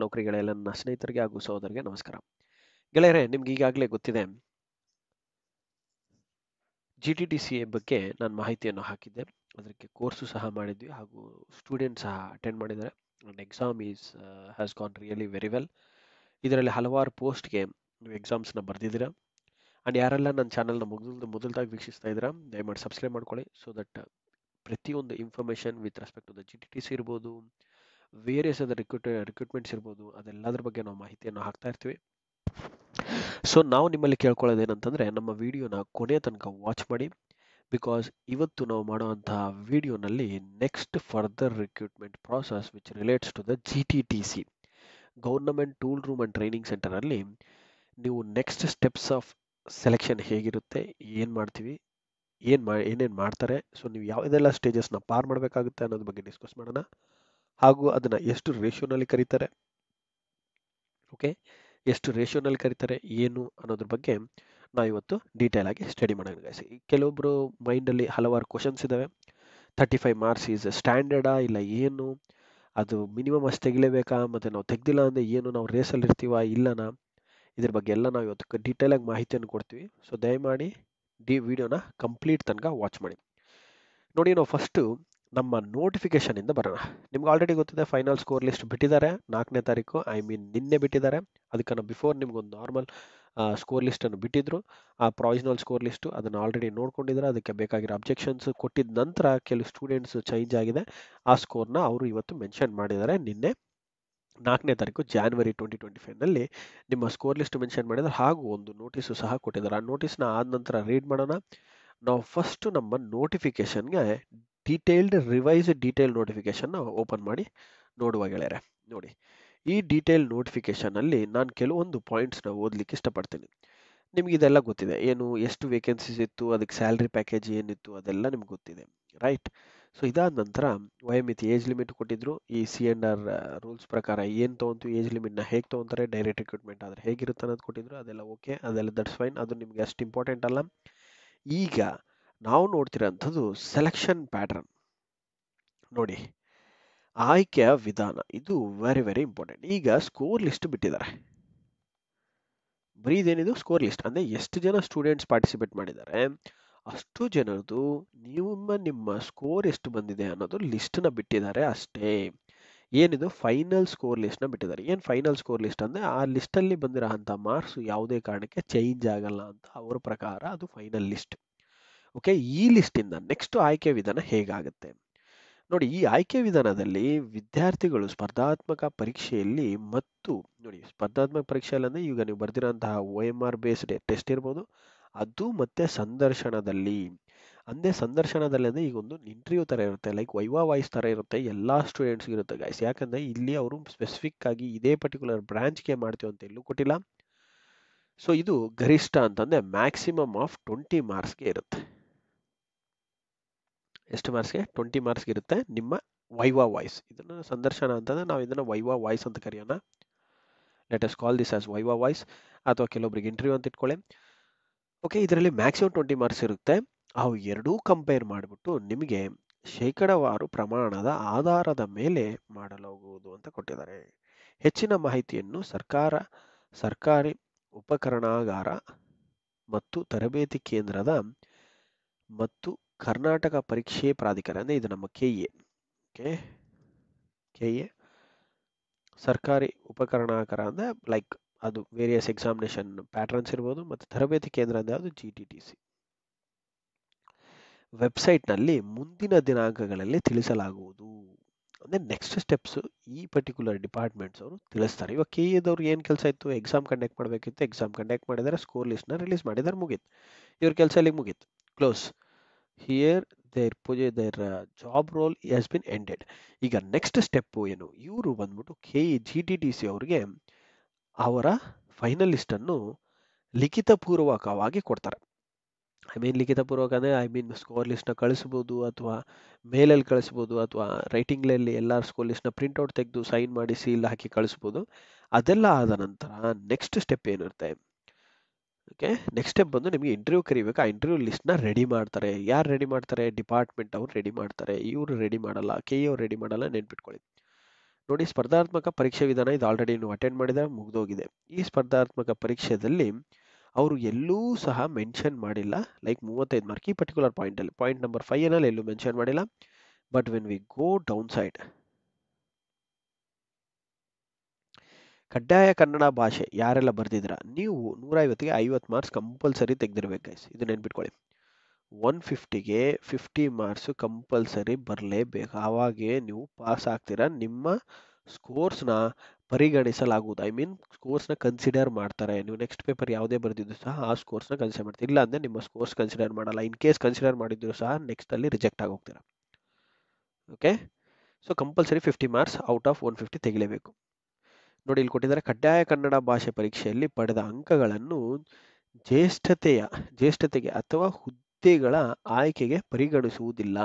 ನೌಕರಿಗಳೆಲ್ಲ ನನ್ನ ಸ್ನೇಹಿತರಿಗೆ ಹಾಗೂ ಸಹೋದರಿಗೆ ನಮಸ್ಕಾರ. ಗೆಳೆಯರೇ, ನಿಮ್ಗೆ ಈಗಾಗಲೇ ಗೊತ್ತಿದೆ, GTTCA ಬಗ್ಗೆ ನಾನು ಮಾಹಿತಿಯನ್ನು ಹಾಕಿದ್ದೆ. ಅದಕ್ಕೆ ಕೋರ್ಸು ಸಹ ಮಾಡಿದ್ವಿ ಹಾಗೂ ಸ್ಟೂಡೆಂಟ್ ಸಹ ಅಟೆಂಡ್ ಮಾಡಿದ್ದಾರೆ. And exam has gone really very well. ಇದರಲ್ಲಿ ಹಲವಾರು ಪೋಸ್ಟ್ಗೆ ನೀವು ಎಕ್ಸಾಮ್ಸ್ನ ಬರೆದಿದ್ದೀರಾ. ಅಂಡ್ ಯಾರೆಲ್ಲ ನನ್ನ ಚಾನಲ್ನ ಮೊದಲದಾಗಿ ವೀಕ್ಷಿಸ್ತಾ ಇದ್ದೀರಾ, ದಯಮಾಡಿ ಸಬ್ಸ್ಕ್ರೈಬ್ ಮಾಡ್ಕೊಳ್ಳಿ. ಸೊ ದಟ್ ಪ್ರತಿಯೊಂದು information with respect to the GTTC ಇರ್ಬೋದು, ವೇರಿಯಸ್ ಆದ ರಿಕ್ರೂಟ್ಮೆಂಟ್ಸ್ ಇರ್ಬೋದು, ಅದೆಲ್ಲದ್ರ ಬಗ್ಗೆ ನಾವು ಮಾಹಿತಿಯನ್ನು ಹಾಕ್ತಾ ಇರ್ತೀವಿ. ಸೊ ನಾವು ನಿಮ್ಮಲ್ಲಿ ಕೇಳ್ಕೊಳ್ಳೋದೇನಂತಂದರೆ, ನಮ್ಮ ವಿಡಿಯೋನ ಕೊನೆಯ ತನಕ ವಾಚ್ ಮಾಡಿ. ಬಿಕಾಸ್ ಇವತ್ತು ನಾವು ಮಾಡುವಂತಹ ವಿಡಿಯೋನಲ್ಲಿ next further recruitment process which relates to the GTTC government tool room and training ಸೆಂಟರಲ್ಲಿ ನೀವು ನೆಕ್ಸ್ಟ್ ಸ್ಟೆಪ್ಸ್ ಆಫ್ ಸೆಲೆಕ್ಷನ್ ಹೇಗಿರುತ್ತೆ, ಏನು ಮಾಡ್ತೀವಿ, ಏನೇನು ಮಾಡ್ತಾರೆ, ಸೊ ನೀವು ಯಾವುದೆಲ್ಲ ಸ್ಟೇಜಸ್ನ ಪಾರ್ ಮಾಡಬೇಕಾಗುತ್ತೆ ಅನ್ನೋದ್ರ ಬಗ್ಗೆ ಡಿಸ್ಕಸ್ ಮಾಡೋಣ. ಹಾಗೂ ಅದನ್ನು ಎಷ್ಟು ರೇಷಿಯೋನಲ್ಲಿ ಕರೀತಾರೆ, ಓಕೆ, ಎಷ್ಟು ರೇಷಿಯೋನಲ್ಲಿ ಕರೀತಾರೆ, ಏನು ಅನ್ನೋದ್ರ ಬಗ್ಗೆ ನಾವು ಇವತ್ತು ಡೀಟೇಲ್ ಆಗಿ ಸ್ಟಡಿ ಮಾಡೋಣ ಗೈಸ್. ಕೆಲವೊಬ್ಬರು ಮೈಂಡಲ್ಲಿ ಹಲವಾರು ಕ್ವಶನ್ಸ್ ಇದ್ದಾವೆ. 35 ಮಾರ್ಕ್ಸ್ ಈಸ್ ಸ್ಟ್ಯಾಂಡರ್ಡಾ ಇಲ್ಲ ಏನು, ಅದು ಮಿನಿಮಮ್ ಅಷ್ಟು ತೆಗಿಲೇಬೇಕಾ, ಮತ್ತು ನಾವು ತೆಗ್ದಿಲ್ಲ ಅಂದರೆ ಏನು, ನಾವು ರೇಸಲ್ಲಿ ಇರ್ತೀವಾ ಇಲ್ಲನಾ, ಇದ್ರ ಬಗ್ಗೆ ಎಲ್ಲ ನಾವು ಇವತ್ತು ಡೀಟೇಲಾಗಿ ಮಾಹಿತಿಯನ್ನು ಕೊಡ್ತೀವಿ. ಸೊ ದಯಮಾಡಿ ವಿಡಿಯೋನ ಕಂಪ್ಲೀಟ್ ತನಕ ವಾಚ್ ಮಾಡಿ. ನೋಡಿ, ನಾವು ಫಸ್ಟು ನಮ್ಮ ನೋಟಿಫಿಕೇಶನಿಂದ ಬರೋಣ. ನಿಮ್ಗೆ ಆಲ್ರೆಡಿ ಗೊತ್ತಿದೆ, ಫೈನಲ್ ಸ್ಕೋರ್ ಲಿಸ್ಟ್ ಬಿಟ್ಟಿದ್ದಾರೆ 4ನೇ ತಾರೀಕು, ನಿನ್ನೆ ಬಿಟ್ಟಿದ್ದಾರೆ. ಅದಕ್ಕೆ ಬಿಫೋರ್ ನಿಮ್ಗೊಂದು ನಾರ್ಮಲ್ ಸ್ಕೋರ್ ಲಿಸ್ಟನ್ನು ಬಿಟ್ಟಿದ್ರು. ಆ ಪ್ರಾವಿಷನಲ್ ಸ್ಕೋರ್ ಲಿಸ್ಟು ಅದನ್ನು ಆಲ್ರೆಡಿ ನೋಡ್ಕೊಂಡಿದ್ದಾರೆ. ಅದಕ್ಕೆ ಬೇಕಾಗಿರೋ ಅಬ್ಜೆಕ್ಷನ್ಸ್ ಕೊಟ್ಟಿದ ನಂತರ ಕೆಲವು ಸ್ಟೂಡೆಂಟ್ಸ್ ಚೇಂಜ್ ಆಗಿದೆ. ಆ ಸ್ಕೋರ್ನ ಅವರು ಇವತ್ತು ಮೆನ್ಷನ್ ಮಾಡಿದ್ದಾರೆ. ನಿನ್ನೆ 4ನೇ ತಾರೀಕು ಜಾನ್ವರಿ 2025ನಲ್ಲಿ ನಿಮ್ಮ ಸ್ಕೋರ್ ಲಿಸ್ಟ್ ಮೆನ್ಷನ್ ಮಾಡಿದ್ದಾರೆ. ಹಾಗೂ ಒಂದು ನೋಟಿಸು ಸಹ ಕೊಟ್ಟಿದ್ದಾರೆ. ಆ ನೋಟಿಸ್ನ ಆದ ನಂತರ ರೀಡ್ ಮಾಡೋಣ. ನಾವು ಫಸ್ಟು ನಮ್ಮ ನೋಟಿಫಿಕೇಶನ್ಗೆ ಡೀಟೇಲ್ ನೋಟಿಫಿಕೇಶನ್ನ ಓಪನ್ ಮಾಡಿ ನೋಡುವ ಗೆಳೆಯರೆ. ನೋಡಿ, ಈ ಡೀಟೇಲ್ ನೋಟಿಫಿಕೇಶನಲ್ಲಿ ನಾನು ಕೆಲವೊಂದು ಪಾಯಿಂಟ್ಸ್ನ ಓದಲಿಕ್ಕೆ ಇಷ್ಟಪಡ್ತೀನಿ. ನಿಮ್ಗೆ ಇದೆಲ್ಲ ಗೊತ್ತಿದೆ, ಏನು ಎಷ್ಟು ವೇಕೆನ್ಸೀಸ್ ಇತ್ತು, ಅದಕ್ಕೆ ಸ್ಯಾಲ್ರಿ ಪ್ಯಾಕೇಜ್ ಏನಿತ್ತು, ಅದೆಲ್ಲ ನಿಮ್ಗೆ ಗೊತ್ತಿದೆ, ರೈಟ್? ಸೊ ಇದಾದ ನಂತರ ವಯೋಮಿತಿ ಏಜ್ ಲಿಮಿಟ್ ಕೊಟ್ಟಿದ್ರು. ಈ C&R ರೂಲ್ಸ್ ಪ್ರಕಾರ ಏನು ತೊಗೊಂತು, ಏಜ್ ಲಿಮಿಟ್ನ ಹೇಗೆ ತೊಗೊತಾರೆ, ಡೈರೆಕ್ಟ್ ರಿಕ್ರೂಟ್ಮೆಂಟ್ ಆದರೆ ಹೇಗಿರುತ್ತೆ ಅನ್ನೋದು ಕೊಟ್ಟಿದ್ರು. ಅದೆಲ್ಲ ಓಕೆ, ಅದೆಲ್ಲ ದಟ್ಸ್ ಫೈನ್, ಅದು ನಿಮಗೆ ಅಷ್ಟು ಇಂಪಾರ್ಟೆಂಟ್ ಅಲ್ಲ. ಈಗ ನಾವು ನೋಡ್ತಿರೋಂಥದ್ದು ಸೆಲೆಕ್ಷನ್ ಪ್ಯಾಟರ್ನ್. ನೋಡಿ, ಆಯ್ಕೆಯ ವಿಧಾನ, ಇದು ವೆರಿ ವೆರಿ ಇಂಪಾರ್ಟೆಂಟ್. ಈಗ ಸ್ಕೋರ್ ಲಿಸ್ಟ್ ಬಿಟ್ಟಿದ್ದಾರೆ. ಬರೀ ಇದೇನಿದು ಸ್ಕೋರ್ ಲಿಸ್ಟ್ ಅಂದರೆ ಎಷ್ಟು ಜನ ಸ್ಟೂಡೆಂಟ್ಸ್ ಪಾರ್ಟಿಸಿಪೇಟ್ ಮಾಡಿದ್ದಾರೆ ಅಷ್ಟು ಜನರದು ನಿಮ್ಮ ಸ್ಕೋರ್ ಎಷ್ಟು ಬಂದಿದೆ ಅನ್ನೋದು ಲಿಸ್ಟ್ನ ಬಿಟ್ಟಿದ್ದಾರೆ ಅಷ್ಟೇ. ಏನಿದು ಫೈನಲ್ ಸ್ಕೋರ್ ಲಿಸ್ಟ್ನ ಬಿಟ್ಟಿದ್ದಾರೆ. ಏನು ಫೈನಲ್ ಸ್ಕೋರ್ ಲಿಸ್ಟ್ ಅಂದರೆ ಆ ಲಿಸ್ಟಲ್ಲಿ ಬಂದಿರೋ ಅಂಥ ಮಾರ್ಕ್ಸ್ ಯಾವುದೇ ಕಾರಣಕ್ಕೆ ಚೇಂಜ್ ಆಗಲ್ಲ ಅಂತ ಅವರ ಪ್ರಕಾರ ಅದು ಫೈನಲ್ ಲಿಸ್ಟ್. ಓಕೆ, ಈ ಲಿಸ್ಟಿಂದ ನೆಕ್ಸ್ಟ್ ಆಯ್ಕೆ ವಿಧಾನ ಹೇಗಾಗುತ್ತೆ ನೋಡಿ. ಈ ಆಯ್ಕೆ ವಿಧಾನದಲ್ಲಿ ವಿದ್ಯಾರ್ಥಿಗಳು ಸ್ಪರ್ಧಾತ್ಮಕ ಪರೀಕ್ಷೆಯಲ್ಲಿ ನೋಡಿ, ಸ್ಪರ್ಧಾತ್ಮಕ ಪರೀಕ್ಷೆಯಲ್ಲಿ ಅಂದರೆ ಈಗ ನೀವು ಬರ್ದಿರೋಂತಹ OMR ಬೇಸ್ಡ್ ಟೆಸ್ಟ್ ಇರ್ಬೋದು, ಅದು ಮತ್ತೆ ಸಂದರ್ಶನದಲ್ಲಿ ಅಂದರೆ ಈಗ ಒಂದು ಇಂಟರ್ವ್ಯೂ ಥರ ಇರುತ್ತೆ, ಲೈಕ್ ವೈವಾ ವಾಯ್ಸ್ ಥರ ಇರುತ್ತೆ, ಎಲ್ಲ ಸ್ಟೂಡೆಂಟ್ಸ್ಗೆ ಇರುತ್ತೆ ಗೈಸ್. ಯಾಕಂದರೆ ಇಲ್ಲಿ ಅವರು ಸ್ಪೆಸಿಫಿಕ್ ಆಗಿ ಇದೇ ಪರ್ಟಿಕ್ಯುಲರ್ ಬ್ರಾಂಚ್ಗೆ ಮಾಡ್ತೀವಿ ಅಂತ ಎಲ್ಲೂ ಕೊಟ್ಟಿಲ್ಲ. ಸೊ ಇದು ಗರಿಷ್ಠ ಅಂತಂದರೆ ಮ್ಯಾಕ್ಸಿಮಮ್ ಆಫ್ 20 ಮಾರ್ಕ್ಸ್ಗೆ ಇರುತ್ತೆ. ಎಷ್ಟು ಮಾರ್ಕ್ಸ್ಗೆ? 20 ಮಾರ್ಕ್ಸ್ಗೆ ಇರುತ್ತೆ ನಿಮ್ಮ ವೈವಾ ವಾಯ್ಸ್. ಇದನ್ನು ಸಂದರ್ಶನ ಅಂತಂದರೆ ನಾವು ಇದನ್ನು ವೈವಾ ವಾಯ್ಸ್ ಅಂತ ಕರೆಯೋಣ. Let us call this as viva voice, ಅಥವಾ ಕೆಲವೊಬ್ಬರಿಗೆ ಇಂಟರ್ವ್ಯೂ ಅಂತ ಇಟ್ಕೊಳ್ಳಿ. ಓಕೆ, ಇದರಲ್ಲಿ ಮ್ಯಾಕ್ಸಿಮಮ್ 20 ಮಾರ್ಕ್ಸ್ ಇರುತ್ತೆ. ಅವು ಎರಡೂ ಕಂಪೇರ್ ಮಾಡಿಬಿಟ್ಟು ನಿಮಗೆ ಶೇಕಡಾವಾರು ಪ್ರಮಾಣದ ಆಧಾರದ ಮೇಲೆ ಮಾಡಲಾಗುವುದು ಅಂತ ಕೊಟ್ಟಿದ್ದಾರೆ. ಹೆಚ್ಚಿನ ಮಾಹಿತಿಯನ್ನು ಸರ್ಕಾರಿ ಉಪಕರಣಾಗಾರ ಮತ್ತು ತರಬೇತಿ ಕೇಂದ್ರದ ಮತ್ತು ಕರ್ನಾಟಕ ಪರೀಕ್ಷೆ ಪ್ರಾಧಿಕಾರ, ಅಂದರೆ ಇದು ನಮ್ಮ KA, ಸರ್ಕಾರಿ ಉಪಕರಣಾಗಾರ ಅಂದರೆ ಲೈಕ್ ಅದು ವೇರಿಯಸ್ ಎಕ್ಸಾಮಿನೇಷನ್ ಪ್ಯಾಟರ್ನ್ಸ್ ಇರ್ಬೋದು, ಮತ್ತು ತರಬೇತಿ ಕೇಂದ್ರ ಅಂದರೆ ಅದು GTTC ವೆಬ್ಸೈಟ್ನಲ್ಲಿ ಮುಂದಿನ ದಿನಾಂಕಗಳಲ್ಲಿ ತಿಳಿಸಲಾಗುವುದು. ಅಂದರೆ ನೆಕ್ಸ್ಟ್ ಸ್ಟೆಪ್ಸು ಈ ಪರ್ಟಿಕ್ಯುಲರ್ ಡಿಪಾರ್ಟ್ಮೆಂಟ್ಸ್ ಅವರು ತಿಳಿಸ್ತಾರೆ. ಇವಾಗ KAದವ್ರು ಏನು ಕೆಲಸ ಇತ್ತು, ಎಕ್ಸಾಮ್ ಕಂಡಕ್ಟ್ ಮಾಡಬೇಕಿತ್ತು, ಎಕ್ಸಾಮ್ ಕಂಡಕ್ಟ್ ಮಾಡಿದರೆ ಸ್ಕೋರ್ ಲಿಸ್ಟ್ನ ರಿಲೀಸ್ ಮಾಡಿದ್ದಾರೆ, ಮುಗೀತು. ಇವ್ರ ಕೆಲಸ ಇಲ್ಲಿಗೆ ಮುಗೀತು, close. Here there job roll has been ended. ಈಗ ನೆಕ್ಸ್ಟ್ ಸ್ಟೆಪ್ಪು ಏನು, ಇವರು ಬಂದ್ಬಿಟ್ಟು GTTC ಅವ್ರಿಗೆ ಅವರ ಫೈನಲ್ ಲಿಸ್ಟನ್ನು ಲಿಖಿತಪೂರ್ವಕವಾಗಿ ಕೊಡ್ತಾರೆ. ಲಿಖಿತಪೂರ್ವಕ ಅಂದರೆ ಸ್ಕೋರ್ ಲಿಸ್ಟ್ನ ಕಳಿಸ್ಬೋದು, ಅಥವಾ ಮೇಲಲ್ಲಿ ಕಳಿಸ್ಬೋದು, ಅಥವಾ ರೈಟಿಂಗ್ಲಲ್ಲಿ ಎಲ್ಲ ಸ್ಕೋರ್ ಲಿಸ್ಟ್ನ ಪ್ರಿಂಟ್ಔಟ್ ತೆಗೆದು ಸೈನ್ ಮಾಡಿ ಸೀಲ್ ಹಾಕಿ ಕಳಿಸ್ಬೋದು. ಅದೆಲ್ಲ ಆದ ನಂತರ ನೆಕ್ಸ್ಟ್ ಸ್ಟೆಪ್ ಏನಿರುತ್ತೆ, ಓಕೆ, ನೆಕ್ಸ್ಟ್ ಸ್ಟೆಪ್ ಬಂದು ನಿಮಗೆ ಇಂಟರ್ವ್ಯೂ ಕರಿಬೇಕು. ಆ ಇಂಟರ್ವ್ಯೂ ಲಿಸ್ಟ್ನ ರೆಡಿ ಮಾಡ್ತಾರೆ. ಯಾರು ರೆಡಿ ಮಾಡ್ತಾರೆ? ಡಿಪಾರ್ಟ್ಮೆಂಟ್ ಅವ್ರು ರೆಡಿ ಮಾಡ್ತಾರೆ. ಇವರು ರೆಡಿ ಮಾಡಲ್ಲ, KA ಅವ್ರು ರೆಡಿ ಮಾಡಲ್ಲ, ನೆನ್ಪಿಟ್ಕೊಳ್ಳಿ. ನೋಡಿ, ಸ್ಪರ್ಧಾತ್ಮಕ ಪರೀಕ್ಷೆ ವಿಧಾನ ಇದು ಆಲ್ರೆಡಿ ನೀವು ಅಟೆಂಡ್ ಮಾಡಿದರೆ ಮುಗಿದೋಗಿದೆ. ಈ ಸ್ಪರ್ಧಾತ್ಮಕ ಪರೀಕ್ಷೆಯಲ್ಲಿ ಅವರು ಎಲ್ಲೂ ಸಹ ಮೆನ್ಷನ್ ಮಾಡಿಲ್ಲ, ಲೈಕ್ 35 ಮಾರ್ಕ್ ಈ ಪರ್ಟಿಕ್ಯುಲರ್ ಪಾಯಿಂಟಲ್ಲಿ, ಪಾಯಿಂಟ್ ನಂಬರ್ 5 ನಲ್ಲಿ ಎಲ್ಲೂ ಮೆನ್ಷನ್ ಮಾಡಿಲ್ಲ. But when we go down side, ಕಡ್ಡಾಯ ಕನ್ನಡ ಭಾಷೆ ಯಾರೆಲ್ಲ ಬರ್ದಿದ್ರ ನೀವು 150ಗೆ 50 ಮಾರ್ಕ್ಸ್ ಕಂಪಲ್ಸರಿ ತೆಗೆದಿರ್ಬೇಕು ಗೈಸ್, ಇದು ನೆನ್ಪಿಟ್ಕೊಳ್ಳಿ. 150ಗೆ 50 ಮಾರ್ಕ್ಸ್ ಕಂಪಲ್ಸರಿ ಬರಲೇಬೇಕು, ಆವಾಗೇ ನೀವು ಪಾಸ್ ಆಗ್ತೀರಾ. ನಿಮ್ಮ ಸ್ಕೋರ್ಸ್ನ ಪರಿಗಣಿಸಲಾಗುವುದು, ಐ ಮೀನ್ ಸ್ಕೋರ್ಸ್ನ ಕನ್ಸಿಡರ್ ಮಾಡ್ತಾರೆ. ನೀವು ನೆಕ್ಸ್ಟ್ ಪೇಪರ್ ಯಾವುದೇ ಬರೆದಿದ್ದು ಸಹ ಆ ಸ್ಕೋರ್ಸ್ನ ಕನ್ಸಿಡರ್ ಮಾಡ್ತೀರಿ, ಇಲ್ಲ ಅಂದರೆ ನಿಮ್ಮ ಸ್ಕೋರ್ಸ್ ಕನ್ಸಿಡರ್ ಮಾಡಲ್ಲ. ಇನ್ ಕೇಸ್ ಕನ್ಸಿಡರ್ ಮಾಡಿದ್ರು ಸಹ ನೆಕ್ಸ್ಟಲ್ಲಿ ರಿಜೆಕ್ಟ್ ಆಗೋಗ್ತೀರಾ. Okay, so compulsory 50 marks out of 150 ತೆಗಿಲೇಬೇಕು. ನೋಡಿ, ಇಲ್ಲಿ ಕೊಟ್ಟಿದ್ದಾರೆ, ಕಡ್ಡಾಯ ಕನ್ನಡ ಭಾಷೆ ಪರೀಕ್ಷೆಯಲ್ಲಿ ಪಡೆದ ಅಂಕಗಳನ್ನು ಜ್ಯೇಷ್ಠತೆಗೆ ಅಥವಾ ಹುದ್ದೆಗಳ ಆಯ್ಕೆಗೆ ಪರಿಗಣಿಸುವುದಿಲ್ಲ.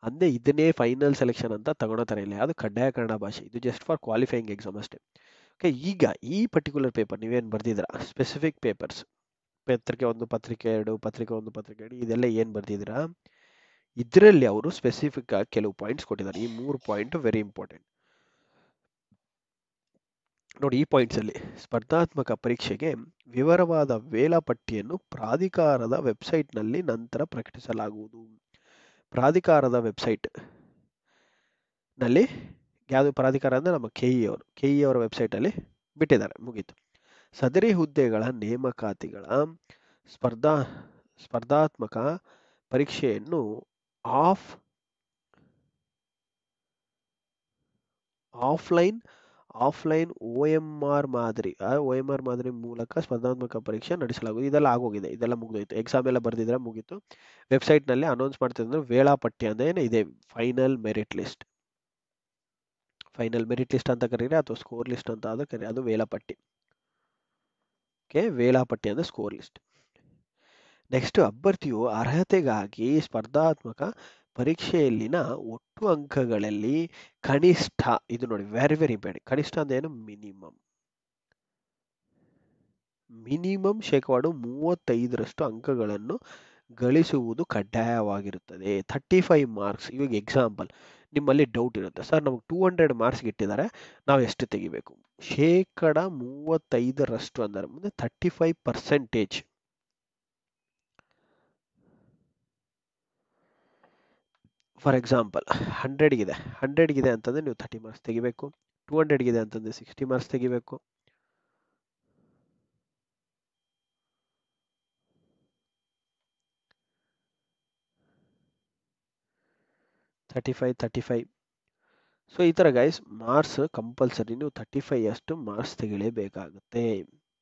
ಅಂದರೆ ಇದನ್ನೇ ಫೈನಲ್ ಸೆಲೆಕ್ಷನ್ ಅಂತ ತಗೊಳ್ತಾರೆ ಇಲ್ಲ, ಅದು ಕಡ್ಡಾಯ ಕನ್ನಡ ಭಾಷೆ, ಇದು ಜಸ್ಟ್ ಫಾರ್ ಕ್ವಾಲಿಫೈಯಿಂಗ್ ಎಕ್ಸಾಮ್ ಅಷ್ಟೇ. ಓಕೆ, ಈಗ ಈ ಪರ್ಟಿಕ್ಯುಲರ್ ಪೇಪರ್ ನೀವೇನು ಬರ್ದಿದ್ದೀರಾ, ಸ್ಪೆಸಿಫಿಕ್ ಪೇಪರ್ಸ್, ಪತ್ರಿಕೆ 1, ಪತ್ರಿಕೆ 2, ಪತ್ರಿಕೆ 1, ಪತ್ರಿಕೆ 2, ಇದೆಲ್ಲ ಏನು ಬರ್ದಿದ್ದೀರಾ, ಇದರಲ್ಲಿ ಅವರು ಸ್ಪೆಸಿಫಿಕ್ ಆಗಿ ಕೆಲವು ಪಾಯಿಂಟ್ಸ್ ಕೊಟ್ಟಿದ್ದಾರೆ. ಈ 3 ಪಾಯಿಂಟ್ ವೆರಿ ಇಂಪಾರ್ಟೆಂಟ್ ನೋಡಿ. ಈ ಪಾಯಿಂಟ್ಸ್ ಅಲ್ಲಿ ಸ್ಪರ್ಧಾತ್ಮಕ ಪರೀಕ್ಷೆಗೆ ವಿವರವಾದ ವೇಳಾಪಟ್ಟಿಯನ್ನು ಪ್ರಾಧಿಕಾರದ ವೆಬ್ಸೈಟ್ನಲ್ಲಿ ನಂತರ ಪ್ರಕಟಿಸಲಾಗುವುದು. ಪ್ರಾಧಿಕಾರದ ವೆಬ್ಸೈಟ್ ನಲ್ಲಿ, ಯಾವುದು ಪ್ರಾಧಿಕಾರ ಅಂದರೆ ನಮ್ಮ ಕೆಇ ಅವರ ವೆಬ್ಸೈಟ್ ಅಲ್ಲಿ ಬಿಟ್ಟಿದ್ದಾರೆ, ಮುಗೀತು. ಸದರಿ ಹುದ್ದೆಗಳ ನೇಮಕಾತಿಗಳ ಸ್ಪರ್ಧಾತ್ಮಕ ಪರೀಕ್ಷೆಯನ್ನು ಆಫ್ಲೈನ್ OMR ಮಾದರಿ ಮೂಲಕ ಸ್ಪರ್ಧಾತ್ಮಕ ಪರೀಕ್ಷೆ ನಡೆಸಲಾಗುವುದು. ಇದೆಲ್ಲ ಆಗೋಗಿದೆ, ಇದೆಲ್ಲ ಮುಗಿದೋಯ್ತು, ಎಕ್ಸಾಮ್ ಎಲ್ಲ ಬರ್ದಿದ್ರೆ ಮುಗೀತು. ವೆಬ್ಸೈಟ್ನಲ್ಲಿ ಅನೌನ್ಸ್ ಮಾಡ್ತಿದ್ರೆ ವೇಳಾಪಟ್ಟಿ ಅಂದ್ರೆ ಇದೆ, ಫೈನಲ್ ಮೆರಿಟ್ ಲಿಸ್ಟ್ ಅಂತ ಕರೀರಿ, ಅಥವಾ ಸ್ಕೋರ್ ಲಿಸ್ಟ್ ಅಂತ ಕರೀರಿ, ಅದು ವೇಳಾಪಟ್ಟಿ. ಓಕೆ, ವೇಳಾಪಟ್ಟಿ ಅಂದ್ರೆ ಸ್ಕೋರ್ ಲಿಸ್ಟ್. ನೆಕ್ಸ್ಟ್, ಅಭ್ಯರ್ಥಿಯು ಅರ್ಹತೆಗಾಗಿ ಸ್ಪರ್ಧಾತ್ಮಕ ಪರೀಕ್ಷೆಯಲ್ಲಿನ ಒಟ್ಟು ಅಂಕಗಳಲ್ಲಿ ಕನಿಷ್ಠ, ಇದು ನೋಡಿ ವೆರಿ ವೆರಿ ಇಂಪಾರ್ಟೆಂಟ್, ಕನಿಷ್ಠ ಅಂದೇನು, ಮಿನಿಮಮ್ 35% ಅಂಕಗಳನ್ನು ಗಳಿಸುವುದು ಕಡ್ಡಾಯವಾಗಿರುತ್ತದೆ. 35 ಮಾರ್ಕ್ಸ್. ಇವಾಗ ಎಕ್ಸಾಂಪಲ್ ನಿಮ್ಮಲ್ಲಿ ಡೌಟ್ ಇರುತ್ತೆ, ಸರ್ ನಮಗೆ 200 ಮಾರ್ಕ್ಸ್ ಇಟ್ಟಿದ್ದಾರೆ, ನಾವು ಎಷ್ಟು ತೆಗಿಬೇಕು? 35% ಅಂದರೆ ಮುಂದೆ 35%. ಫಾರ್ ಎಕ್ಸಾಂಪಲ್ 100ಗಿದೆ ಅಂತಂದರೆ ನೀವು 30 ಮಾರ್ಕ್ಸ್ ತೆಗಿಬೇಕು, 200ಗಿದೆ ಅಂತಂದರೆ 60 ಮಾರ್ಕ್ಸ್ ತೆಗಿಬೇಕು. ಸೊ ಈ ಥರ ಗೈಸ್, ಮಾರ್ಕ್ಸ್ ಕಂಪಲ್ಸರಿ ನೀವು 35 ಅಷ್ಟು ಮಾರ್ಕ್ಸ್ ತೆಗಿಲೇಬೇಕಾಗುತ್ತೆ.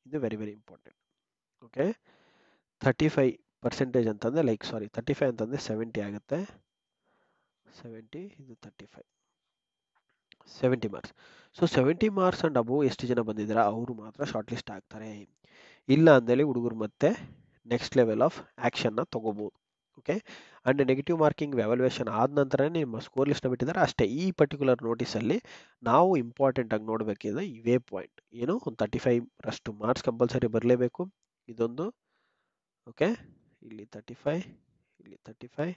ಇದು ವೆರಿ ವೆರಿ ಇಂಪಾರ್ಟೆಂಟ್. ಓಕೆ, 35% ಅಂತಂದರೆ 35 ಅಂತಂದರೆ 70 ಆಗುತ್ತೆ, 70 ಇದು 35, 70 marks. So 70 marks and above ಎಷ್ಟು ಜನ ಬಂದಿದ್ದೀರಾ ಅವರು ಮಾತ್ರ ಶಾರ್ಟ್ ಲಿಸ್ಟ್ ಆಗ್ತಾರೆ. ಇಲ್ಲ ಅಂದೇಳಿ ಹುಡುಗರು ಮತ್ತೆ ನೆಕ್ಸ್ಟ್ ಲೆವೆಲ್ ಆಫ್ ಆ್ಯಕ್ಷನ್ನ ತಗೋಬೋದು. Okay, and negative marking valuation ಆದ ನಂತರ ನಿಮ್ಮ ಸ್ಕೋರ್ ಲಿಸ್ಟ್ನ ಬಿಟ್ಟಿದ್ದಾರೆ ಅಷ್ಟೇ. ಈ ಪರ್ಟಿಕ್ಯುಲರ್ ನೋಟಿಸಲ್ಲಿ ನಾವು ಇಂಪಾರ್ಟೆಂಟ್ ಆಗಿ ನೋಡಬೇಕಿದೆ ಇವೇ ಪಾಯಿಂಟ್, ಏನು, ಒಂದು 35 ಮಾರ್ಕ್ಸ್ ಕಂಪಲ್ಸರಿ ಬರಲೇಬೇಕು, ಇದೊಂದು. ಓಕೆ, ಇಲ್ಲಿ 35, ಇಲ್ಲಿ 35,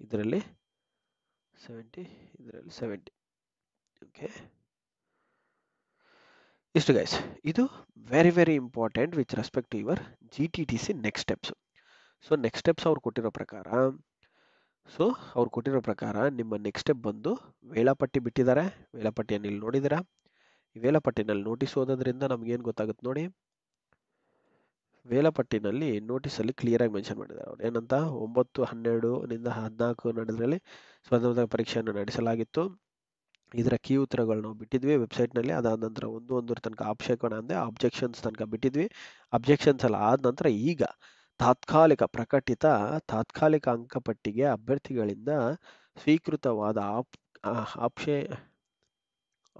ಇದರಲ್ಲಿ 70, ಇದರಲ್ಲಿ 70. ಓಕೆ, ಇಷ್ಟು ಗೈಸ್, ಇದು very very important with respect to your GTTC next steps. So next steps ಅವ್ರು ಕೊಟ್ಟಿರೋ ಪ್ರಕಾರ ನಿಮ್ಮ ನೆಕ್ಸ್ಟ್ ಸ್ಟೆಪ್ ಬಂದು ವೇಳಾಪಟ್ಟಿ ಬಿಟ್ಟಿದ್ದಾರೆ. ವೇಳಾಪಟ್ಟಿಯನ್ನು ಇಲ್ಲಿ ನೋಡಿದ್ದೀರಾ. ಈ ವೇಳಾಪಟ್ಟಿನಲ್ಲಿ ನೋಟಿಸ್ ಓದೋದ್ರಿಂದ ನಮಗೇನು ಗೊತ್ತಾಗುತ್ತೆ ನೋಡಿ, ವೇಳಾಪಟ್ಟಿನಲ್ಲಿ ನೋಟಿಸಲ್ಲಿ ಕ್ಲಿಯರಾಗಿ ಮೆನ್ಷನ್ ಮಾಡಿದ್ದಾರೆ ಅವ್ರು, ಏನಂತ, 9/12 14 ನಡೆದ್ರಲ್ಲಿ ಸ್ಪರ್ಧಾತ್ಮಕ ಪರೀಕ್ಷೆಯನ್ನು ನಡೆಸಲಾಗಿತ್ತು. ಇದರ ಕೀ ಉತ್ತರಗಳು ನಾವು ಬಿಟ್ಟಿದ್ವಿ ವೆಬ್ಸೈಟ್ನಲ್ಲಿ. ಅದಾದ ನಂತರ 1 ತನಕ ಆಕ್ಷೇಪಣೆ ಅಂದರೆ ಆಬ್ಜೆಕ್ಷನ್ಸ್ ತನಕ ಬಿಟ್ಟಿದ್ವಿ. ಆಬ್ಜೆಕ್ಷನ್ಸ್ ಎಲ್ಲ ಆದ ನಂತರ ಈಗ ತಾತ್ಕಾಲಿಕ ಅಂಕಪಟ್ಟಿಗೆ ಅಭ್ಯರ್ಥಿಗಳಿಂದ ಸ್ವೀಕೃತವಾದ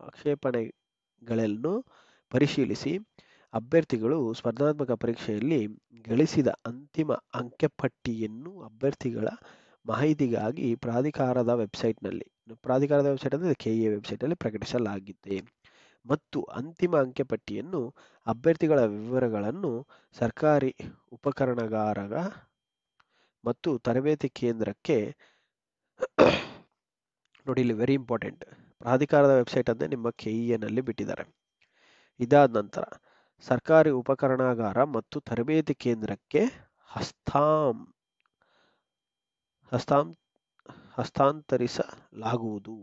ಆಕ್ಷೇಪಣೆಗಳನ್ನು ಪರಿಶೀಲಿಸಿ ಅಭ್ಯರ್ಥಿಗಳು ಸ್ಪರ್ಧಾತ್ಮಕ ಪರೀಕ್ಷೆಯಲ್ಲಿ ಗಳಿಸಿದ ಅಂತಿಮ ಅಂಕಪಟ್ಟಿಯನ್ನು ಅಭ್ಯರ್ಥಿಗಳ ಮಾಹಿತಿಗಾಗಿ ಪ್ರಾಧಿಕಾರದ ವೆಬ್ಸೈಟ್ ಅಂದರೆ KEA ವೆಬ್ಸೈಟಲ್ಲಿ ಪ್ರಕಟಿಸಲಾಗಿದೆ. ಮತ್ತು ಅಂತಿಮ ಅಂಕಪಟ್ಟಿಯನ್ನು ಅಭ್ಯರ್ಥಿಗಳ ವಿವರಗಳನ್ನು ಸರ್ಕಾರಿ ಉಪಕರಣಗಾರ ಮತ್ತು ತರಬೇತಿ ಕೇಂದ್ರಕ್ಕೆ ನೋಡಿ ಇಲ್ಲಿ ವೆರಿ ಇಂಪಾರ್ಟೆಂಟ್, ಪ್ರಾಧಿಕಾರದ ವೆಬ್ಸೈಟ್ ಅನ್ನೇ ನಿಮ್ಮ KEA ಬಿಟ್ಟಿದ್ದಾರೆ. ಇದಾದ ನಂತರ ಸರ್ಕಾರಿ ಉಪಕರಣಾಗಾರ ಮತ್ತು ತರಬೇತಿ ಕೇಂದ್ರಕ್ಕೆ ಹಸ್ತಾಂತರಿಸಲಾಗುವುದು.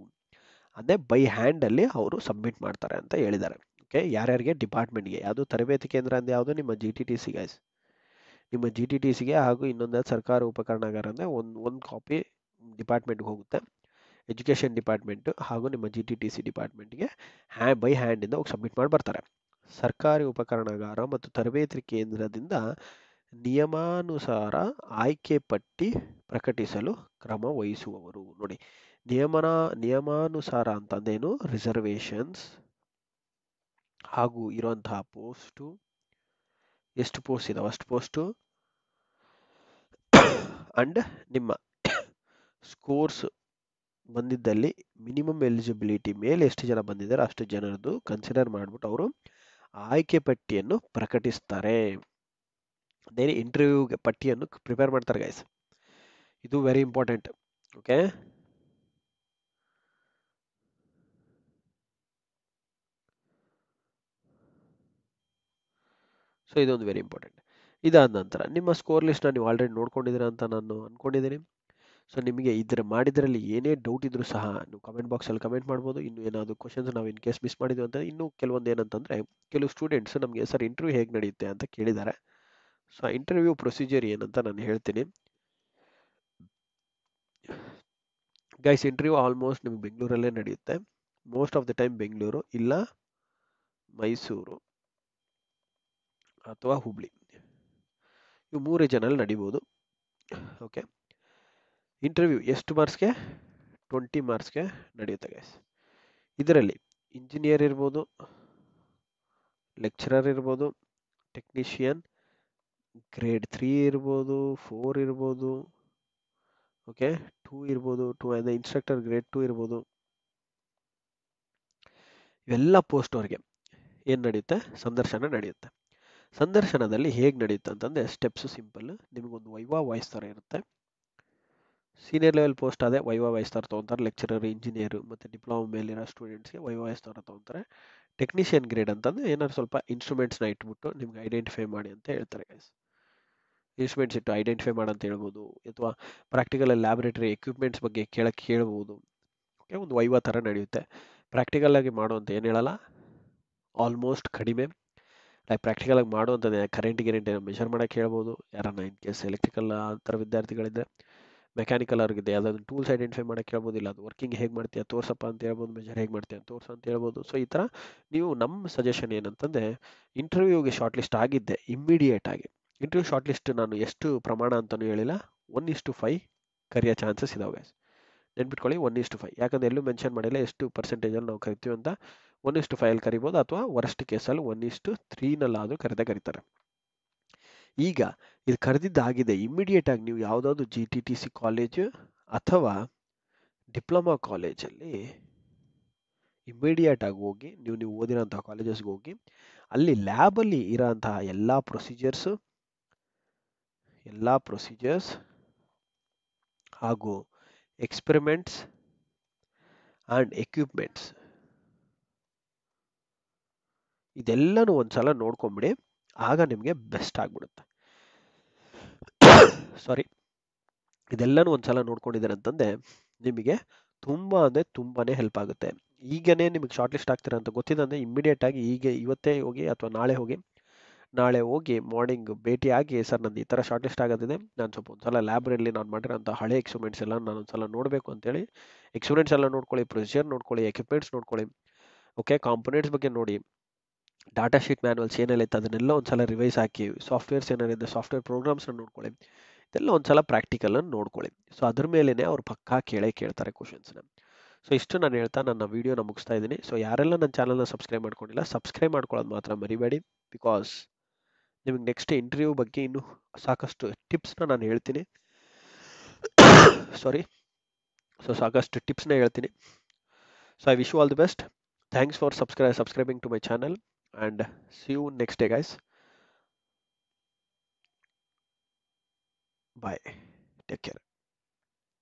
ಅದೇ ಬೈ ಹ್ಯಾಂಡ್ ಅಲ್ಲಿ ಅವರು ಸಬ್ಮಿಟ್ ಮಾಡ್ತಾರೆ ಅಂತ ಹೇಳಿದ್ದಾರೆ. ಓಕೆ, ಯಾರ್ಯಾರಿಗೆ? ಡಿಪಾರ್ಟ್ಮೆಂಟ್ಗೆ. ಯಾವುದು? ತರಬೇತಿ ಕೇಂದ್ರ ಅಂದ್ರೆ ಯಾವುದು? ನಿಮ್ಮ GTTC ಗೈಸ್, ನಿಮ್ಮ GTTCಗೆ. ಹಾಗೂ ಇನ್ನೊಂದು ಸರ್ಕಾರಿ ಉಪಕರಣಾಗಾರ ಅಂದ್ರೆ ಒಂದು ಕಾಪಿ ಡಿಪಾರ್ಟ್ಮೆಂಟ್ಗೆ ಹೋಗುತ್ತೆ, ಎಜುಕೇಷನ್ ಡಿಪಾರ್ಟ್ಮೆಂಟ್ ಹಾಗೂ ನಿಮ್ಮ GTTC ಡಿಪಾರ್ಟ್ಮೆಂಟ್ಗೆ ಬೈ ಹ್ಯಾಂಡ್ ಇಂದ ಹೋಗಿ ಸಬ್ಮಿಟ್ ಮಾಡಿ ಬರ್ತಾರೆ. ಸರ್ಕಾರಿ ಉಪಕರಣಾಗಾರ ಮತ್ತು ತರಬೇತಿ ಕೇಂದ್ರದಿಂದ ನಿಯಮಾನುಸಾರ ಆಯ್ಕೆ ಪಟ್ಟಿ ಪ್ರಕಟಿಸಲು ಕ್ರಮ ವಹಿಸುವವರು. ನೋಡಿ, ನಿಯಮಾನುಸಾರ ಅಂತಂದೇನು? ರಿಸರ್ವೇಷನ್ಸ್ ಹಾಗೂ ಇರುವಂತಹ ಪೋಸ್ಟು, ಎಷ್ಟು ಪೋಸ್ಟ್ ಇದಾವೆ ಅಷ್ಟು ಪೋಸ್ಟು, ಅಂಡ್ ನಿಮ್ಮ ಸ್ಕೋರ್ಸ್ ಬಂದಿದ್ದಲ್ಲಿ ಮಿನಿಮಮ್ ಎಲಿಜಿಬಿಲಿಟಿ ಮೇಲೆ ಎಷ್ಟು ಜನ ಬಂದಿದ್ದಾರೆ ಅಷ್ಟು ಜನರದ್ದು ಕನ್ಸಿಡರ್ ಮಾಡಿಬಿಟ್ಟು ಅವರು ಆಯ್ಕೆ ಪಟ್ಟಿಯನ್ನು ಪ್ರಕಟಿಸ್ತಾರೆ. ಅದೇ ಇಂಟರ್ವ್ಯೂಗೆ ಪಟ್ಟಿಯನ್ನು ಪ್ರಿಪೇರ್ ಮಾಡ್ತಾರೆ ಗೈಸ್. ಇದು ವೆರಿ ಇಂಪಾರ್ಟೆಂಟ್. ಓಕೆ, ಸೊ ಇದೊಂದು ವೆರಿ ಇಂಪಾರ್ಟೆಂಟ್. ಇದಾದ ನಂತರ ನಿಮ್ಮ ಸ್ಕೋರ್ ಲಿಸ್ಟ್ನ ನೀವು ಆಲ್ರೆಡಿ ನೋಡ್ಕೊಂಡಿದ್ದೀರಾ ಅಂತ ನಾನು ಅಂದ್ಕೊಂಡಿದ್ದೀನಿ. ಸೊ ನಿಮಗೆ ಮಾಡಿದ್ರಲ್ಲಿ ಏನೇ ಡೌಟ್ ಇದ್ರೂ ಸಹ ನೀವು ಕಮೆಂಟ್ ಬಾಕ್ಸಲ್ಲಿ ಕಮೆಂಟ್ ಮಾಡ್ಬೋದು. ಇನ್ನು ಏನಾದರೂ ಕ್ವಶನ್ಸ್ ನಾವು ಇನ್ ಕೇಸ್ ಮಿಸ್ ಮಾಡಿದ್ವಿ ಅಂತ, ಇನ್ನೂ ಕೆಲವೊಂದು ಏನಂತಂದರೆ, ಕೆಲವು ಸ್ಟೂಡೆಂಟ್ಸ್ ನಮಗೆ ಸರ್ ಇಂಟರ್ವ್ಯೂ ಹೇಗೆ ನಡೆಯುತ್ತೆ ಅಂತ ಕೇಳಿದ್ದಾರೆ. ಸೊ ಆ ಇಂಟರ್ವ್ಯೂ ಪ್ರೊಸೀಜರ್ ಏನಂತ ನಾನು ಹೇಳ್ತೀನಿ ಗೈಸ್. ಇಂಟರ್ವ್ಯೂ ಆಲ್ಮೋಸ್ಟ್ ನಿಮ್ಗೆ ಬೆಂಗಳೂರಲ್ಲೇ ನಡೆಯುತ್ತೆ. Most of the time Bengaluru ಇಲ್ಲ ಮೈಸೂರು ಅಥವಾ ಹುಬ್ಳಿ, ಇವು 3 ಜನರಲ್ಲಿ ನಡೀಬೋದು. ಓಕೆ, ಇಂಟರ್ವ್ಯೂ ಎಷ್ಟು ಮಾರ್ಕ್ಸ್ಗೆ? 20 ಮಾರ್ಕ್ಸ್ಗೆ ನಡೆಯುತ್ತೆ ಗೈಸ್. ಇದರಲ್ಲಿ ಇಂಜಿನಿಯರ್ ಇರ್ಬೋದು, ಲೆಕ್ಚರರ್ ಇರ್ಬೋದು, ಟೆಕ್ನಿಷಿಯನ್ ಗ್ರೇಡ್ 3 ಇರ್ಬೋದು, 4 ಇರ್ಬೋದು, ಓಕೆ 2 ಇರ್ಬೋದು, 2 ಅಂದರೆ ಇನ್ಸ್ಟ್ರಕ್ಟರ್ ಗ್ರೇಡ್ 2 ಇರ್ಬೋದು. ಇವೆಲ್ಲ ಪೋಸ್ಟ್ ಅವ್ರಿಗೆ ಏನು ನಡೆಯುತ್ತೆ? ಸಂದರ್ಶನ ನಡೆಯುತ್ತೆ. ಸಂದರ್ಶನದಲ್ಲಿ ಹೇಗೆ ನಡೆಯುತ್ತೆ ಅಂತಂದರೆ ಸ್ಟೆಪ್ಸು ಸಿಂಪಲ್. ನಿಮಗೊಂದು ವೈವಾ ವಾಯ್ಸ್ ಥರ ಇರುತ್ತೆ. ಸೀನಿಯರ್ ಲೆವೆಲ್ ಪೋಸ್ಟ್ ಅದೇ ವೈವಾ ವಾಯ್ಸ್ ಥರ ತೊಗೊತಾರೆ. ಲೆಕ್ಚರರ್, ಇಂಜಿನಿಯರು ಮತ್ತು ಡಿಪ್ಲೊಮಾ ಮೇಲಿರೋ ಸ್ಟೂಡೆಂಟ್ಸ್ಗೆ ವೈವಾ ವಾಯ್ಸ್ ಥರ ತೊಗೊತಾರೆ. ಟೆಕ್ನಿಷಿಯನ್ ಗ್ರೇಡ್ ಅಂತಂದರೆ ಏನಾದ್ರು ಸ್ವಲ್ಪ ಇನ್ಸ್ಟ್ರೂಮೆಂಟ್ಸ್ನ ಇಟ್ಬಿಟ್ಟು ನಿಮ್ಗೆ ಐಡೆಂಟಿಫೈ ಮಾಡಿ ಅಂತ ಹೇಳ್ತಾರೆ ಗೈಸ್. ಇನ್ಸ್ಟ್ರೂಮೆಂಟ್ಸ್ ಇಟ್ಟು ಐಡೆಂಟಿಫೈ ಮಾಡಂತ ಹೇಳ್ಬೋದು, ಅಥವಾ ಪ್ರಾಕ್ಟಿಕಲ್ ಲ್ಯಾಬೊರೇಟರಿ ಎಕ್ವಿಪ್ಮೆಂಟ್ಸ್ ಬಗ್ಗೆ ಕೇಳ್ಬೋದು. ಓಕೆ, ಒಂದು ವೈವಾ ಥರ ನಡೆಯುತ್ತೆ. ಪ್ರಾಕ್ಟಿಕಲ್ ಆಗಿ ಮಾಡುವಂತ ಏನು ಹೇಳಲ್ಲ, ಆಲ್ಮೋಸ್ಟ್ ಕಡಿಮೆ. ಲೈಕ್ ಪ್ರಾಕ್ಟಿಕಲ್ ಆಗಿ ಮಾಡುವಂಥದ್ದು ಕರೆಂಟ್ ಮೆಷರ್ ಮಾಡೋಕ್ಕೆ ಹೇಳ್ಬೋದು. ಯಾರನ್ನ ಇನ್ ಕೇಸ್ ಎಲೆಕ್ಟ್ರಿಕಲ್ ಆ ಥರ ವಿದ್ಯಾರ್ಥಿಗಳಿದ್ರೆ, ಮೆಕ್ಯಾನಿಕಲ್ ಅವ್ರಿಗಿದೆ ಯಾವುದಾದ್ರು ಟೂಲ್ಸ್ ಐಡೆಂಟಿಫೈ ಮಾಡೋಕ್ಕೆ ಹೇಳ್ಬೋದು. ಇಲ್ಲ ಅದು ವರ್ಕಿಂಗ್ ಹೇಗೆ ಮಾಡ್ತೀಯ ತೋರ್ಸಪ್ಪ ಅಂತ ಹೇಳ್ಬೋದು, ಮೆಜರ್ ಹೇಗೆ ಮಾಡ್ತೀಯ ತೋರ್ಸು ಅಂತ ಹೇಳ್ಬೋದು. ಸೊ ಈ ಥರ ನೀವು, ನಮ್ಮ ಸಜೆಷನ್ ಏನಂತಂದರೆ, ಇಂಟರ್ವ್ಯೂಗೆ ಶಾರ್ಟ್ ಲಿಸ್ಟ್ ಆಗಿದ್ದೆ ಇಮ್ಮಿಡಿಯೇಟ್ ಆಗಿ. ಇಂಟರ್ವ್ಯೂ ಶಾರ್ಟ್ ಲಿಸ್ಟ್ ನಾನು ಎಷ್ಟು ಪ್ರಮಾಣ ಅಂತಲೂ ಹೇಳಿಲ್ಲ, 1:5 ಕರೆಯೋ ಚಾನ್ಸಸ್ ಇದಾವೆ ಗೈಸ್. ನೆನ್ಪಿಟ್ಕೊಳ್ಳಿ, 1:5. ಯಾಕಂದರೆ ಎಲ್ಲೂ ಮೆನ್ಷನ್ ಮಾಡಿಲ್ಲ ಎಷ್ಟು ಪರ್ಸೆಂಟೇಜಲ್ಲಿ ನಾವು ಕರಿತೀವಿ ಅಂತ. 1:5 ಕರಿಬೋದು, ಅಥವಾ ವರ್ಸ್ಟ್ ಕೇಸಲ್ಲಿ 1:3ನಲ್ಲಾದರೂ ಕರೀತಾರೆ. ಈಗ ಇದು ಕರೆದಿದ್ದಾಗಿದೆ, ಇಮ್ಮಿಡಿಯೇಟ್ ಆಗಿ ನೀವು ಯಾವುದಾದ್ರು GTTC ಕಾಲೇಜು ಅಥವಾ ಡಿಪ್ಲೊಮಾ ಕಾಲೇಜಲ್ಲಿ ಇಮ್ಮಿಡಿಯೇಟ್ ಆಗಿ ಹೋಗಿ, ನೀವು ಓದಿರೋಂಥ ಕಾಲೇಜಸ್ಗೆ ಹೋಗಿ, ಅಲ್ಲಿ ಲ್ಯಾಬಲ್ಲಿ ಇರೋಂತಹ ಎಲ್ಲ ಪ್ರೊಸೀಜರ್ಸ್ ಹಾಗೂ ಎಕ್ಸ್ಪೆರಿಮೆಂಟ್ಸ್ ಆ್ಯಂಡ್ ಎಕ್ವಿಪ್ಮೆಂಟ್ಸ್ ಇದೆಲ್ಲನೂ ಒಂದ್ಸಲ ನೋಡ್ಕೊಂಬಿಡಿ. ಆಗ ನಿಮಗೆ ಬೆಸ್ಟ್ ಆಗಿಬಿಡುತ್ತೆ. ಸಾರಿ, ಇದೆಲ್ಲನೂ ಒಂದ್ಸಲ ನೋಡ್ಕೊಂಡಿದ್ದಾರೆ ಅಂತಂದರೆ ನಿಮಗೆ ತುಂಬ ಅಂದರೆ ತುಂಬಾ ಹೆಲ್ಪ್ ಆಗುತ್ತೆ. ಈಗನೇ ನಿಮಗೆ ಶಾರ್ಟ್ ಲಿಸ್ಟ್ ಆಗ್ತೀರಾ ಅಂತ ಗೊತ್ತಿದೆ ಅಂದರೆ ಇಮ್ಮಿಡಿಯೇಟ್ ಆಗಿ ಇವತ್ತೇ ಹೋಗಿ ಅಥವಾ ನಾಳೆ ಹೋಗಿ ಮಾರ್ನಿಂಗ್ ಭೇಟಿಯಾಗಿ, ಸರ್ ನಂದು ಈ ಥರ ಶಾರ್ಟ್ ಲಿಸ್ಟ್ ಆಗೋದಿದೆ, ನಾನು ಸ್ವಲ್ಪ ಒಂದ್ಸಲ ಲ್ಯಾಬ್ರಲ್ಲಿ ನಾನು ಮಾಡಿರೋಂಥ ಹಳೆ ಎಕ್ಸ್ಪೆರಿಮೆಂಟ್ಸ್ ಎಲ್ಲ ನಾನು ಒಂದ್ಸಲ ನೋಡಬೇಕು ಅಂತೇಳಿ ಎಕ್ಸ್ಪೆರಿಮೆಂಟ್ಸ್ ಎಲ್ಲ ನೋಡ್ಕೊಳ್ಳಿ, ಪ್ರೊಸೀಜರ್ ನೋಡ್ಕೊಳ್ಳಿ, ಎಕ್ವಿಪ್ಮೆಂಟ್ಸ್ ನೋಡ್ಕೊಳ್ಳಿ, ಓಕೆ ಕಾಂಪೊನೆಂಟ್ಸ್ ಬಗ್ಗೆ ನೋಡಿ, ಡಾಟಾ ಶೀಟ್ ಮ್ಯಾನ್ಯಲ್ಸ್ ಏನೆಲ್ಲ ಇತ್ತು ಅದನ್ನೆಲ್ಲ ಒಂದ್ಸಲ ರಿವೈಸ್ ಹಾಕಿ, ಸಾಫ್ಟ್ವೇರ್ಸ್ ಏನಾರಿದೆ ಸಾಫ್ಟ್ವೇರ್ ಪ್ರೋಗ್ರಾಮ್ಸ್ನ ನೋಡ್ಕೊಳ್ಳಿ, ಇದೆಲ್ಲ ಒಂದ್ಸಲ ಪ್ರಾಕ್ಟಿಕಲನ್ನು ನೋಡ್ಕೊಳ್ಳಿ. ಸೊ ಅದ್ರ ಮೇಲೇ ಅವ್ರು ಪಕ್ಕಾ ಕೇಳ್ತಾರೆ ಕ್ವಶನ್ಸ್ನ. ಸೊ ಇಷ್ಟು ನಾನು ಹೇಳ್ತಾ ನನ್ನ ವೀಡಿಯೋನ ಮುಗಿಸ್ತಾ ಇದ್ದೀನಿ. ಸೊ ಯಾರೆಲ್ಲ ನನ್ನ ಚಾನಲ್ನ ಸಬ್ಸ್ಕ್ರೈಬ್ ಮಾಡ್ಕೊಂಡಿಲ್ಲ, ಸಬ್ಸ್ಕ್ರೈಬ್ ಮಾಡ್ಕೊಳ್ಳೋದು ಮಾತ್ರ ಮರಿಬೇಡಿ. ಬಿಕಾಸ್ ನಿಮಗೆ ನೆಕ್ಸ್ಟ್ ಇಂಟರ್ವ್ಯೂ ಬಗ್ಗೆ ಇನ್ನೂ ಸಾಕಷ್ಟು ಟಿಪ್ಸ್ನ ನಾನು ಹೇಳ್ತೀನಿ. ಸಾಕಷ್ಟು ಟಿಪ್ಸ್ನ ಹೇಳ್ತೀನಿ. So I wish you all the best. Thanks for subscribing to my channel, and see you next day guys. Bye. Take care.